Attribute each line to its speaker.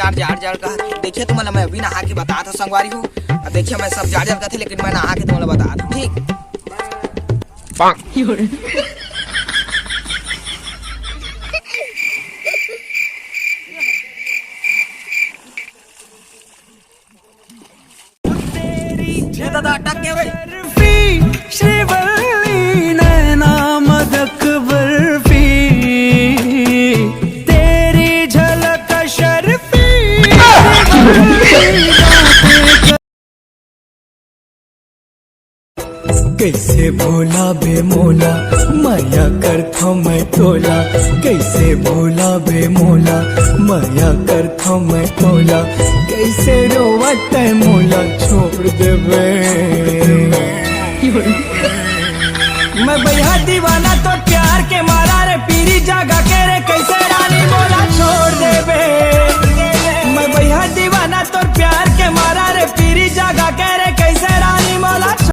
Speaker 1: जाड़ जाड़ जाड़ का देखिए तुम्हारा मैं अभी नहा के बता था संगवारी हो। देखिए मैं सब जाड़ जाड़ का थे लेकिन मैं नहा के तुम्हारा बता दूं ठीक। दादा अटक गया रे।
Speaker 2: श्रीवल्ली नैना मदक बर्फी तेरी झलक शर्फी कैसे भोला बेमोला माया करता मैं तोला। कैसे भोला बेमोला माया करता मैं तोला। कैसे रोवत मोला छोड़ देवे। मैं भैया दीवाना तो प्यार के मारा रे पीरी जागा के